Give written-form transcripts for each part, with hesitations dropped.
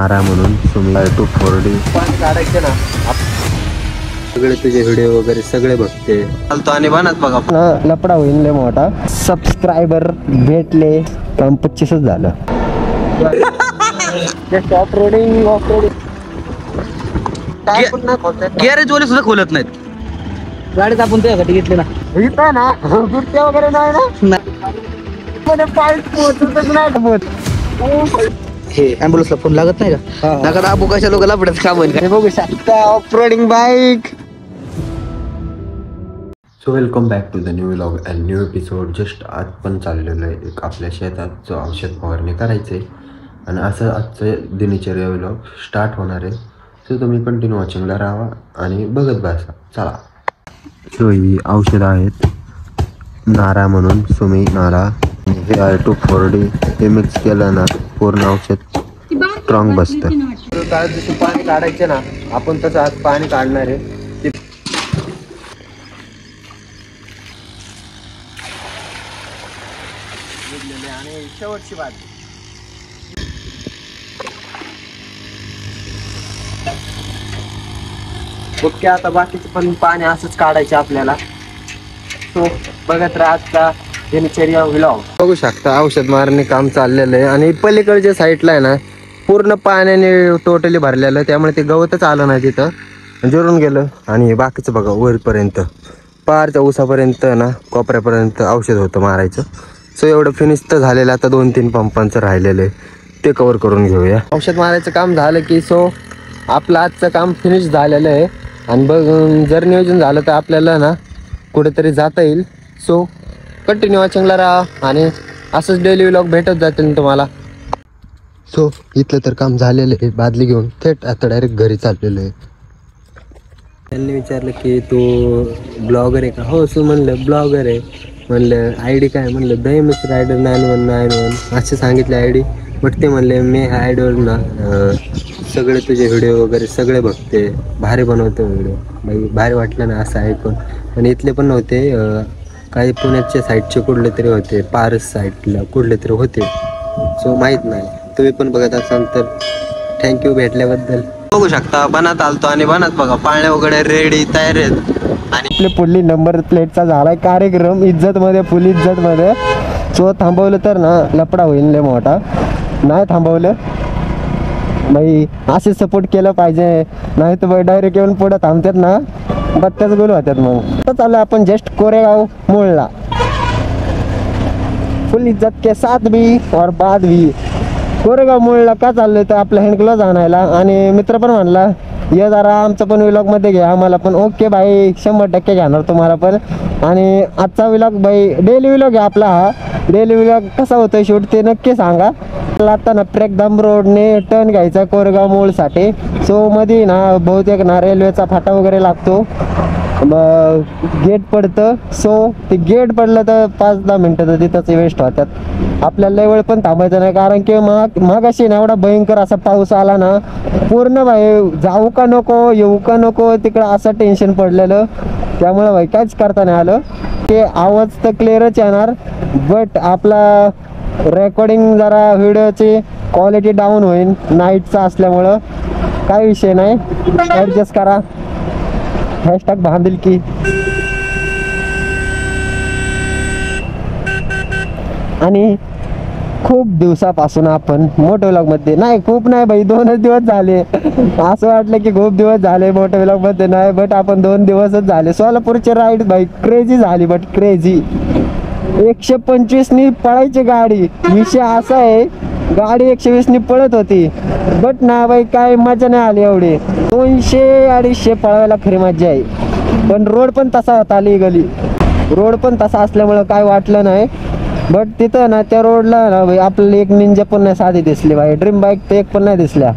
नारा म्हणून तुम्ही 240 काढायचे ना, सगळे तुझे व्हिडिओ वगैरे सगळे बघते चालतो आणि बनत बघा लपडा होईल लय मोठा. सबस्क्रायबर भेटले काम 25च झालं. गॅरेज वाले सुद्धा खोलत नाहीत गाडीत. आपण त्यासाठी घेतले ना गुडते वगैरे नाही ना. हे ॲम्ब्युलन्सला फोन लागत नाही का? लागत आपू कशा लोक लपडत का म्हणजे बघू शकता off roading bike. So welcome back to the new vlog and new episode. Just आज पण चाललेलं आहे एक आपल्या शेतात औषध फवारणी करायचे आणि असं आजचं दिनचर्या व्लॉग स्टार्ट होणार आहे. सो तुम्ही कंटिन्यू वॉचिंगला राहा आणि बघत बसा. चला. सो ही औषधं आहेत नारा म्हणून सुमी नारा. हे आहे 240. हे मिक्स केलं ना पूर्ण औषध स्ट्रॉंग बसतं. काल जसं पाणी काढायचे ना आपण तसं आज पाणी काढणार आहे. आणि शेवटची बात ओके. आता बाकीचे पण पाणी असंच काढायचे आपल्याला. सो बघत राहा आजचा दिनचर्या व्लॉग. बघू शकता औषध मारणे काम चाललेलं आहे आणि पलीकडच्या साईडला आहे ना पूर्ण पाण्याने टोटली भरलेलं, त्यामुळे ते गवतच आलं नाही तिथं, जिरून गेलं. आणि बाकीचं बघा वरपर्यंत पारच्या उसापर्यंत ना कोपऱ्यापर्यंत औषध होतं मारायचं. सो एवढं फिनिश तर झालेलं, आता 2-3 पंपांचं राहिलेलं आहे ते कवर करून घेऊया. औषध मारायचं काम झालं की सो आपलं आजचं काम फिनिश झालेलं आहे. आणि बघ जर नियोजन झालं तर आपल्याला ना कुठेतरी जाता येईल. सो कंटिन्यू वॉचिंगला राहा आणि असंच डेली व्लॉग भेटत जातील तुम्हाला. सो इथलं तर काम झालेलं आहे. बादली घेऊन थेट आता डायरेक्ट घरी चाललेलं आहे. त्यांनी विचारलं की तू ब्लॉगर आहे का? हो सो म्हणलं ब्लॉगर आहे. म्हणलं आय डी काय? म्हणलं द एम एस रायडर 9191 असे सांगितले आय डी. बट ते म्हणले मी ह्या आयडीवर ना सगळे तुझे व्हिडिओ वगैरे सगळे बघते, भारी बनवतो व्हिडिओ. बाई भारी वाटलं ना असं ऐकून. आणि इथले पण नव्हते, काही पुण्याच्या साईडचे कुठले तरी होते, पारस साईडला कुठले तरी होते. सो माहीत नाही, तुम्ही पण बघत असाल तर थँक्यू भेटल्याबद्दल. बघू शकता बनत आलतो आणि बनत बघा पाळणे वगैरे रेडी तयार आहेत. आणि आपले पुढली नंबर प्लेटचा झालाय कार्यक्रम इज्जत मध्ये, फुल इज्जत मध्ये. सो थांबवलं तर ना लपडा होईल लय मोठा. नाही थांबवलं बाई असे सपोर्ट केलं पाहिजे, नाही तर बाई डायरेक्ट येऊन पुढं थांबतात ना बत्त्याच गोल होत्यात. मग तर चालू आपण जस्ट कोरेगाव मोळला. फुल इज्जत के साथ भी और बाद भी. कोरेगाव मोळला का चाललोय तर आपलं हँड ग्लोव्ज आणायला. आणि मित्र पण म्हणला ये जरा आमचं पण व्लॉग मध्ये घ्या आम्हाला पण. ओके बाई 100% घेणार तुम्हाला पण. आणि आजचा व्लॉग बाई डेली व्लॉग आहे आपला. हा डेली व्लॉग कसा होतोय शूट ते नक्की सांगा. आता ना प्रेकदम रोडने टर्न घ्यायचा कोरेगाव मोळसाठी. सो मध्ये ना बहुतेक ना रेल्वेचा फाटा वगैरे लागतो, गेट पडतं. सो ते गेट पडलं तर 5-10 मिनटं तर तिथंच वेस्ट होतात. आपल्याला लय वेळ पण थांबायचं नाही, कारण की मागाशी ना एवढा भयंकर असा पाऊस आला ना पूर्ण बाई जाऊ का नको येऊ का नको तिकडं असं टेन्शन पडलेलं. त्यामुळे बाई काहीच करता नाही आलं. ते आवाज तर क्लिअरच येणार, बट आपला रेकॉर्डिंग जरा व्हिडिओची क्वालिटी डाऊन होईल नाईटचा असल्यामुळं. काय विषय नाही, ॲडजस्ट करा. हॅशटॅग बांधील की. आणि खूप दिवसापासून आपण मोठ्या व्लॉग मध्ये नाही, खूप नाही बाई 2च दिवस झाले. असं वाटलं की खूप दिवस झाले मोठ्या व्लॉग मध्ये नाही, बट आपण 2 दिवसच झाले. सोलापूरची राईड बाई क्रेझी झाली, बट क्रेझी. 125 पळायची गाडी. विषय असा आहे गाडी 120 पळत होती, बट ना बाई काय मजा नाही आली एवढी. 200-250 पळवायला खरी मजा आहे. पण रोड पण तसा होता, गली रोड पण तसा असल्यामुळं काय वाटलं नाही. बट तिथं ना त्या रोडला ना भाई आपल्याला एक निंजा पण नाही साधी दिसली बाई. ड्रीम बाईक तर एक पण नाही दिसल्या.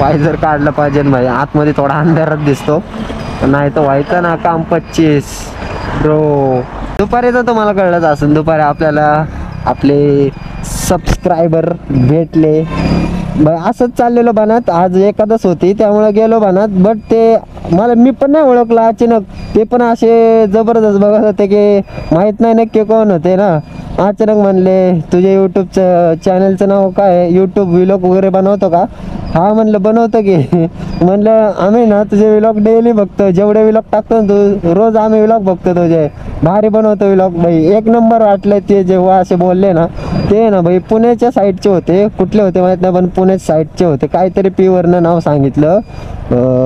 पाय जर काढलं पाहिजे भाई आतमध्ये थोडा अंधारात दिसतो, नाही तर व्हायचं ना काम 25 ब्रो. दुपारी तर तुम्हाला कळलंच असेल, दुपारी आपल्याला आपले सबस्क्रायबर भेटले. असंच चाललेलं बनात. आज एकादश होती त्यामुळे गेलो बनात, बट ते मला मी पण नाही ओळखलं अचानक. ते पण असे जबरदस्त बघत होते की माहित नाही नक्की कोण होते ना. अचानक म्हणले तुझ्या युट्यूबचं चॅनलचं नाव काय, युट्यूब व्लॉग वगैरे बनवतो का? हा म्हणलं बनवतो की. म्हणलं आम्ही ना तुझे व्लॉग डेली बघतो, जेवढे व्लॉग टाकतो ना तू रोज आम्ही व्लॉग बघतो तुझे, भारी बनवतो व्लॉग भाई, एक नंबर वाटले. ते जेव्हा असे बोलले ना ते ना भाई पुण्याच्या साईडचे होते, कुठले होते माहित नाही पण पुणे साईडचे होते. काहीतरी पी वरनं नाव सांगितलं,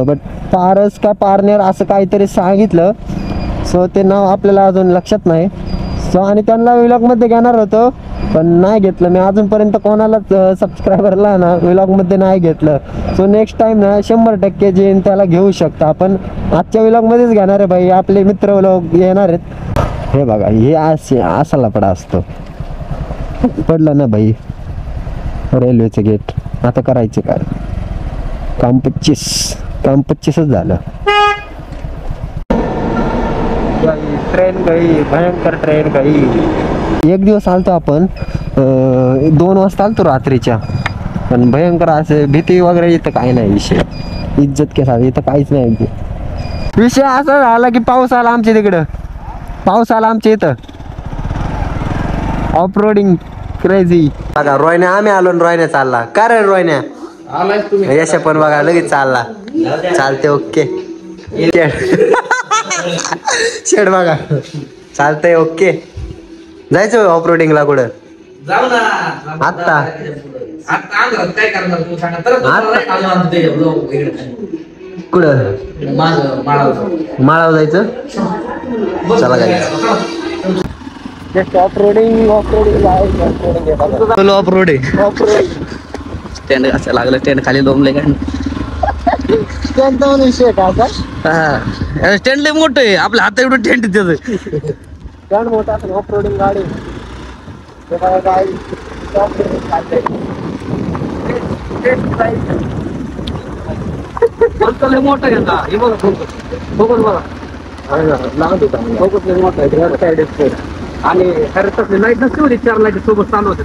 बट पारस का पारनेर असं काहीतरी सांगितलं. सो ते नाव आपल्याला अजून लक्षात नाही. सो आणि त्यांना व्लॉगमध्ये घेणार होतो पण नाही घेतलं मी अजूनपर्यंत. कोणालाच सबस्क्रायबरला ना व्लॉगमध्ये नाही घेतलं. सो नेक्स्ट टाइम ना 100% जे त्याला घेऊ शकता आपण. आजच्या व्लॉगमध्येच घेणार आहे भाई, आपले मित्र व्लॉग येणार आहेत. हे बघा हे असा लफडा असतो. पडलं ना भाई रेल्वेचं गेट, आता करायचं काय? काम 25च झालं. ट्रेन गई, भयंकर ट्रेन गई. एक दिवस आलतो आपण 2 वाजता आलतो रात्रीच्या, पण भयंकर असे भीती वगैरे इथं काही नाही. विषय इज्जत के साथ इथं काहीच नाही. विषय असा झाला की पाऊस आला आमच्या तिकडं, पाऊस आला आमच्या इथं. Off roading crazy. बघा रोयण्या, आम्ही आलो रोयण्या चालला. का रे रोयण्या यश पण बघा लगेच चालला. चालते ओके शेड बघा चालतंय ओके. जायचं ऑफ रोडिंगला कुठं? जाऊ ना आत्ता काय करणार तू सांगा तर कुठं माळावर जायचं. चला जायचं off roading. Off roading of road आहे. स्टँड असं लागलं, स्टँड खाली लोंबले काय. विषय का हा स्टँड लय मोठं आहे, आपल्या हाता एवढं टेंट त्याचं. स्टँड मोठा असेल ऑफ रोडिंग गाडी. मोठं घेता हे बघा फोकस बघा लांब होता फोकस मोठा आहे. आणि खरं तर लाईट नसते होती, 4 लाईट सोबत चालू होते.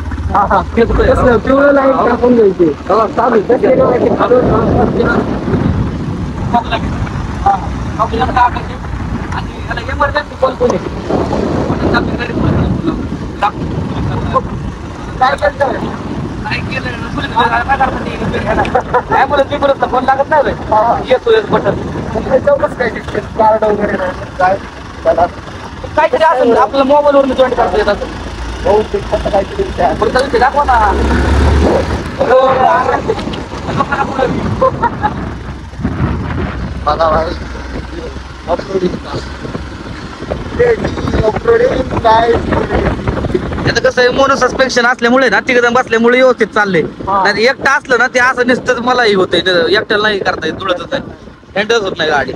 पिवळं लाईट टाकून घ्यायची फोन लागत नाही येतो बटन कार्ड वगैरे काहीतरी असेल आपल्याला मोबाईल वरून जॉईन करता येत असेल. काहीतरी दाखवा ना. बघा भाई आता कसं आहे, मोनो सस्पेन्शन असल्यामुळे ना तिघ जण बसल्यामुळे व्यवस्थित चालले. नाही एकटा असलं ना ते असं नुसतं मलाही होतंय, एकट्याला नाही करता येत, जुळतच नाही, हँडलच होत नाही गाडी.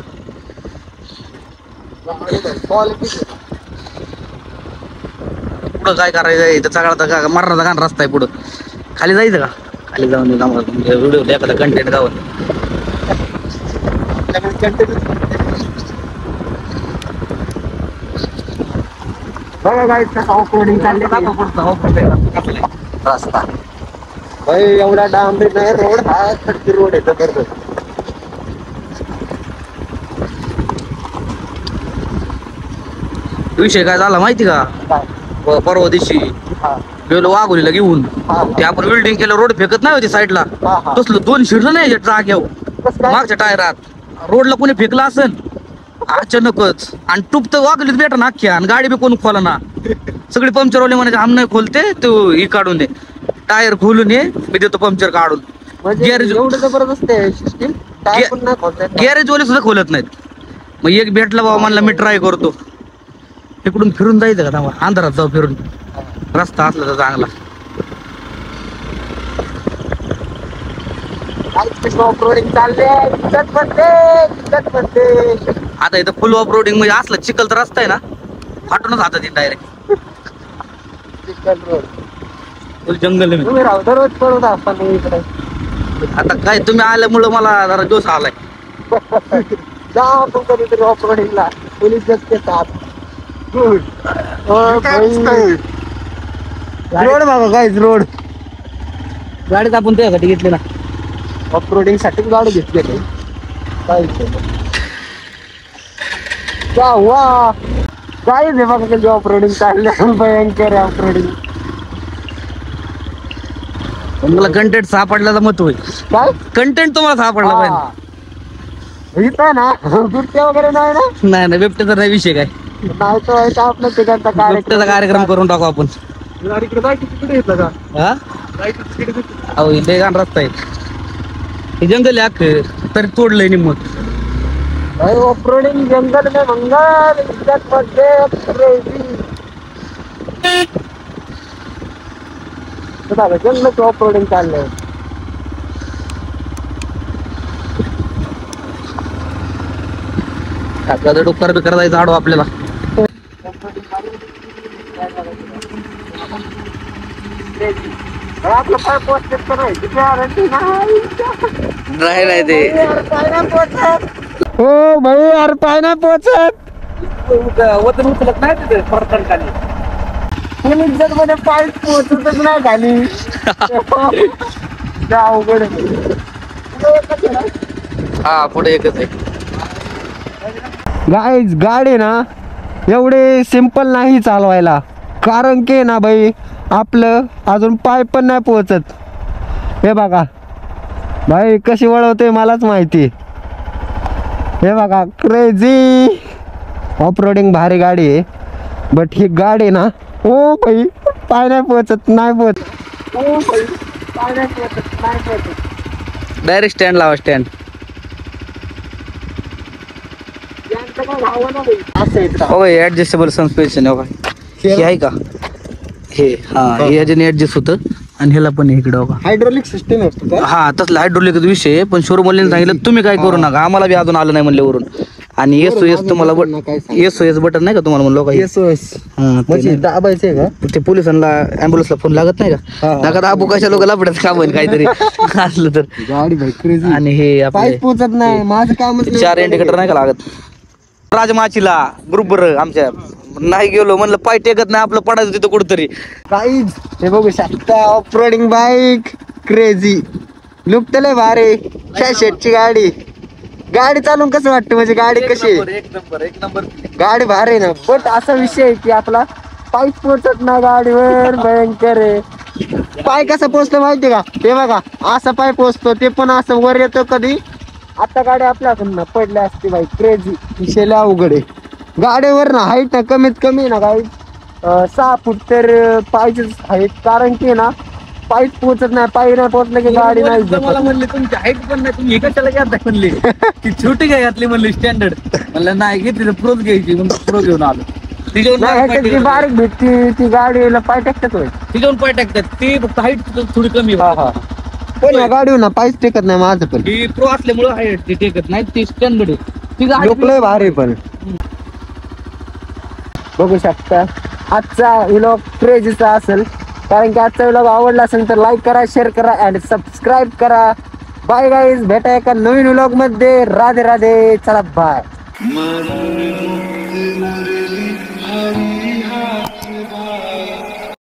पुढं काय करायचं आहे सगळा मरणाचा घाण रस्ता आहे. पुढं खाली जायचं का? खाली जाऊन व्हिडिओ एखादा कंटेंट गावत. बघा गाईड कसा ऑफ रोडिंग चालले रस्ता भाई. एवढा डांबरी नाही रोड, हा खडकी रोड आहे जबरदस्त. विषय काय झाला माहिती का? परवा दिवशी गेलो वाघोलीला घेऊन, ते आपण बिल्डिंग केलं, रोड फेकत नाही होती साईडला, तसलं 2 शिरलं नाही जाग्यावर मागच्या टायरात. रोडला कोणी फेकला असेल अचानकच, आणि टूप तर वाघोलीत भेटा ना अख्ख्या, आणि गाडी बी कोण खोला ना. सगळी पंक्चरवाले म्हणायचे आम नाही खोलते, तो ही काढून दे, टायर खोलून ये, मी देतो पंक्चर काढून. गॅरेज एवढं जबरदस्त आहे सिस्टीम. गॅरेज वाले सुद्धा खोलत नाहीत. मग एक भेटला बाबा, म्हणला मी ट्राय करतो. इकडून फिरून जायचं का थांबा, अंधारात जाऊ फिरून, रस्ता असला तर चांगला. ऑफ रोडिंग चालले आता इथं फुल ऑफ रोडिंग म्हणजे असला चिखलचा रस्ता आहे ना, फाटूनच हातात येईल डायरेक्ट. फुल जंगल आहे. तुम्ही राहू दररोज पळत असता इकडे. आता काय तुम्ही आल्यामुळं मला जरा जोश आलाय. जा आपण कधीतरी ऑफ रोडिंगला, पोलीस जास्त येतात. रोड बाबा गाईज रोड. गाडीत आपण त्यासाठी घेतली ना, ऑफ रोडिंग साठी गाडी घेतली. क्या हुआ काय बघा कधी ऑफरोडिंग चाललं भयंकर ऑफरोडिंग. मला कंटेंट सापडल्याचं मत होईल. काय कंटेंट तुम्हाला सापडला पाहिजे. इथं ना बिबट्या वगैरे नाही ना. नाही नाही बिबट्याचा नाही विषय काय. नाही तो व्हायचा आपल्या तिघांचा बिबट्याचा कार्यक्रम करून टाकू आपण. इकडे जायचं तिकडे येतं का. हा अहो इथे घाण रस्ता आहे. हे जंगल आहे अख्खं तरी तोडलंय निम्मत. ऑफरोडिंग जंगल में मंगल इज्जत मध्ये crazy. बघा जंगलाचं ऑफरोडिंग चाललंय. आपल्याला डोक्कर बिकर जायचं आडो आपल्याला. आपलं पाय पोचत तर नाही नाही नाही ते हो भाई यार पाय नाही पोचत. वजन उचलत नाही तिथे फरफर खाली. इज्जत मध्ये पाय पोचतच नाही खाली. अवघड हा पुढे एकच आहे. गाईज गाडी ना एवढे सिंपल नाही चालवायला. कारण की ना भाई आपलं अजून पाय पण नाही पोचत. हे बघा भाई कशी वळवते मलाच माहिती. हे बघा क्रेझी ऑफरोडिंग भारी गाडी आहे. बट ही गाडी ना ओ भाई पाय नाही पोचत नाही पोचत. ओ भाई पाय नाही पोचत नाही पोचत. डायरेक्ट स्टँड लावा स्टँड. हो ऍडजस्टेबल सस्पेन्शन हे आहे का. हे हा हे ह्याच्याने ऍडजस्ट होतं आणि ह्याला पण इकडे बघा. हायड्रोलिक सिस्टम असतो का. हा तसला हायड्रोलिक विषय आहे. पण शोरूमवाल्याने सांगितलं तुम्ही काय करू नका. आम्हाला बी अजून आलं नाही म्हणले वरून. आणि एस तुम्हाला एस बटन नाही का तुम्हाला म्हणलो का. म्हणजे दाबायचंय का. ते पोलिसांना ऍम्ब्युलन्सला फोन लागत नाही का. नका दाबू कशा लोक लपडत का म्हण काहीतरी असलं तर. गाडी भाई क्रेझी. आणि हे पाय आपले पोचत नाही माझं काम. 4 इंडिकेटर नाही का लागत. राजमाचीला बरोबर आमच्या नाही गेलो म्हणलं पाय टेकत नाही आपलं पडायचं तिथं कुठतरी. काहीच हे बघू शकता ऑफरोडिंग बाईक क्रेझी लुक तले भारी. शेटची गाडी. गाडी चालून कसं वाटतं म्हणजे गाडी कशी आहे. एक नंबर गाडी भारी ना. बट असा विषय आहे की आपला पाय पोचत ना गाडीवर. भयंकर आहे. पाय कसा पोचतो माहिती का. ते बघा असा पाय पोचतो ते पण असं वर येतो कधी. आता गाडी आपल्याकडून पडल्या असते बाई क्रेझी. विषयला अवघड आहे. गाडीवर ना हाईट ना कमीत कमी ना गाडी 6 फूट तर पाहिजेच हाईट. कारण की ना पाय पोचत नाही. पाय नाही पोचलं की गाडी नाही मला म्हणले तुमची हाईट पण नाही तुम्ही कशाला घ्या म्हणले. ती छोटी काय घातली म्हणली स्टँडर्ड. म्हणलं नाही घेतली प्रोच घ्यायची म्हणून प्रो घेऊन आलो. नाही बारीक भेटती ती गाडीला पाय टाकतात होय. तिच्यावर पाय टाकतात ती फक्त हाईट थोडी कमी. पण या गाडीवर ना पायच टेकत नाही माझं पण. ती प्रो असल्यामुळे हाईट ती टेकत नाही. ती स्टँडर्ड आहे. ती गाडी लोकलय भारी. पण बघू शकता आजचा व्लॉग क्रेझीचा असेल. कारण की आजचा व्लॉग आवडला असेल तर लाईक करा शेअर करा आणि सबस्क्राईब करा. बाय गाईज भेटा एका नवीन व्लॉग मध्ये. राधे राधे चला बाय.